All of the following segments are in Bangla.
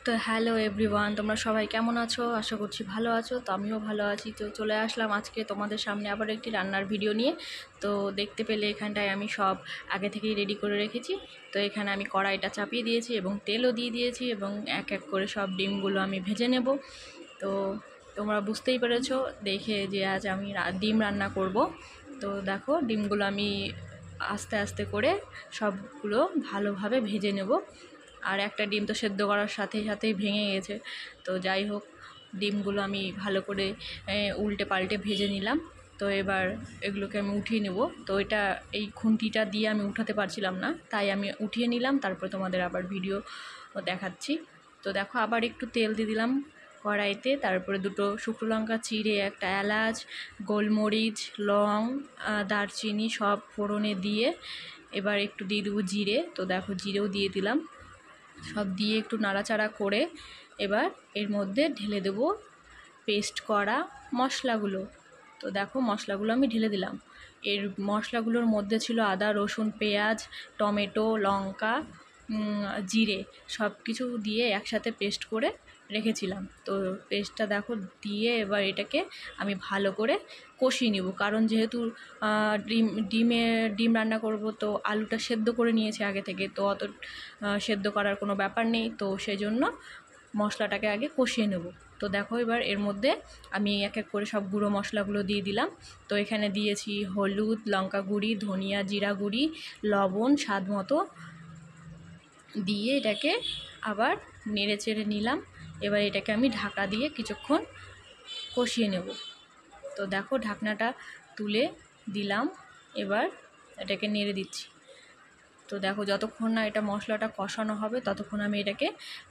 তো হ্যালো এভরিওয়ান, তোমরা সবাই কেমন আছো? আশা করছি ভালো আছো। তো আমিও ভালো আছি। তো চলে আসলাম আজকে তোমাদের সামনে আবার একটি রান্নার ভিডিও নিয়ে। তো দেখতে পেলে এখানটায় আমি সব আগে থেকেই রেডি করে রেখেছি। তো এখানে আমি কড়াইটা চাপিয়ে দিয়েছি এবং তেলও দিয়ে দিয়েছি এবং এক এক করে সব ডিমগুলো আমি ভেজে নেব। তো তোমরা বুঝতেই পেরেছো দেখে যে আজ আমি ডিম রান্না করব। তো দেখো ডিমগুলো আমি আস্তে আস্তে করে সবগুলো ভালোভাবে ভেজে নেব। আর একটা ডিম তো সেদ্ধ করার সাথে সাথেই ভেঙে গেছে। তো যাই হোক, ডিমগুলো আমি ভালো করে উল্টে পাল্টে ভেজে নিলাম। তো এবার এগুলোকে আমি উঠিয়ে নেব। তো এই খুন্তিটা দিয়ে আমি উঠাতে পারছিলাম না, তাই আমি উঠিয়ে নিলাম। তারপর তোমাদের আবার ভিডিও দেখাচ্ছি। তো দেখো, আবার একটু তেল দিয়ে দিলাম কড়াইতে। তারপরে দুটো শুকনো লঙ্কা চিড়ে, একটা এলাচ, গোলমরিচ, লং, দারচিনি সব ফোড়নে দিয়ে এবার একটু দিয়ে দেবো জিরে। তো দেখো, জিরেও দিয়ে দিলাম। সব দিয়ে একটু নাড়াচাড়া করে এবার এর মধ্যে ঢেলে দেব পেস্ট করা মশলাগুলো। তো দেখো, মশলাগুলো আমি ঢেলে দিলাম। এর মশলাগুলোর মধ্যে ছিল আদা, রসুন, পেঁয়াজ, টমেটো, লঙ্কা, জিরে, সব কিছু দিয়ে একসাথে পেস্ট করে রেখেছিলাম। তো পেস্টটা দেখো দিয়ে এবার এটাকে আমি ভালো করে কষিয়ে নেব। কারণ যেহেতু ডিম রান্না করব, তো আলুটা সেদ্ধ করে নিয়েছি আগে থেকে, তো অত সেদ্ধ করার কোনো ব্যাপার নেই। তো সেই জন্য মশলাটাকে আগে কষিয়ে নেব। তো দেখো, এবার এর মধ্যে আমি এক এক করে সব গুঁড়ো মশলাগুলো দিয়ে দিলাম। তো এখানে দিয়েছি হলুদ, লঙ্কা গুঁড়ি, ধনিয়া জিরা গুঁড়ি, লবণ স্বাদ মতো দিয়ে এটাকে আবার নেড়ে চেড়ে নিলাম। এবার এটাকে আমি ঢাকা দিয়ে কিছুক্ষণ কষিয়ে নেব। তো দেখো, ঢাকনাটা তুলে দিলাম। এবার এটাকে নেড়ে দিচ্ছি। তো দেখো, যতক্ষণ না এটা মশলাটা কষানো হবে ততক্ষণ আমি এটাকে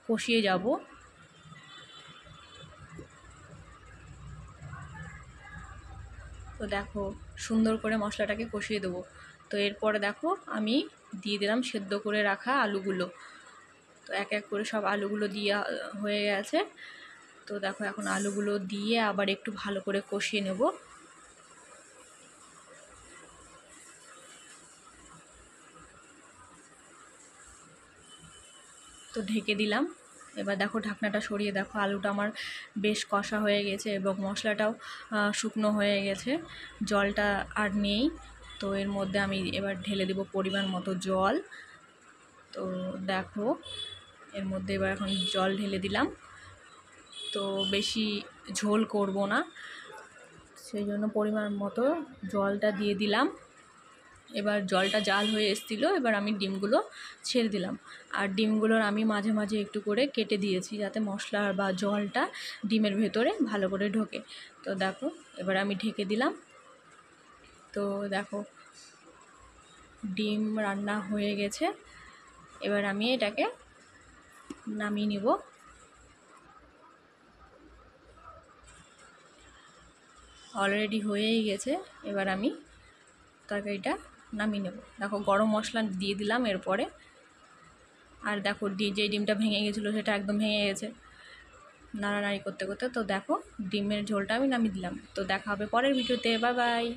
কষিয়ে যাব। তো দেখো, সুন্দর করে মশলাটাকে কষিয়ে দেবো। তো এরপরে দেখো, আমি দিয়ে দিলাম সেদ্ধ করে রাখা আলুগুলো। তো এক এক করে সব আলুগুলো দিয়ে হয়ে গেছে। তো দেখো, এখন আলুগুলো দিয়ে আবার একটু ভালো করে কষিয়ে নেব। তো ঢেকে দিলাম। এবার দেখো, ঢাকনাটা সরিয়ে দেখো, আলুটা আমার বেশ কষা হয়ে গেছে এবং মশলাটাও শুকনো হয়ে গেছে, জলটা আর নেই। তো এর মধ্যে আমি এবার ঢেলে দেব পরিমাণ মতো জল। তো দেখো, এর মধ্যে এবার এখন জল ঢেলে দিলাম। তো বেশি ঝোল করব না, সেই জন্য পরিমাণ মতো জলটা দিয়ে দিলাম। এবার জলটা জাল হয়ে এসেছিলো। এবার আমি ডিমগুলো ছেড়ে দিলাম। আর ডিমগুলোর আমি মাঝে মাঝে একটু করে কেটে দিয়েছি, যাতে মশলা বা জলটা ডিমের ভেতরে ভালো করে ঢোকে। তো দেখো, এবার আমি ঢেকে দিলাম। তো দেখো, ডিম রান্না হয়ে গেছে। এবার আমি এটাকে নামিয়ে নিব। অলরেডি হয়েই গেছে। এবার আমি তরকারিটা নামিয়ে নেব। দেখো, গরম মশলা দিয়ে দিলাম এরপরে। আর দেখো, যে ডিমটা ভেঙে গেছিলো সেটা একদম ভেঙে গেছে নাড়ানাড়ি করতে করতে। তো দেখো, ডিমের ঝোলটা আমি নামিয়ে দিলাম। তো দেখা হবে পরের ভিডিওতে। Bye bye.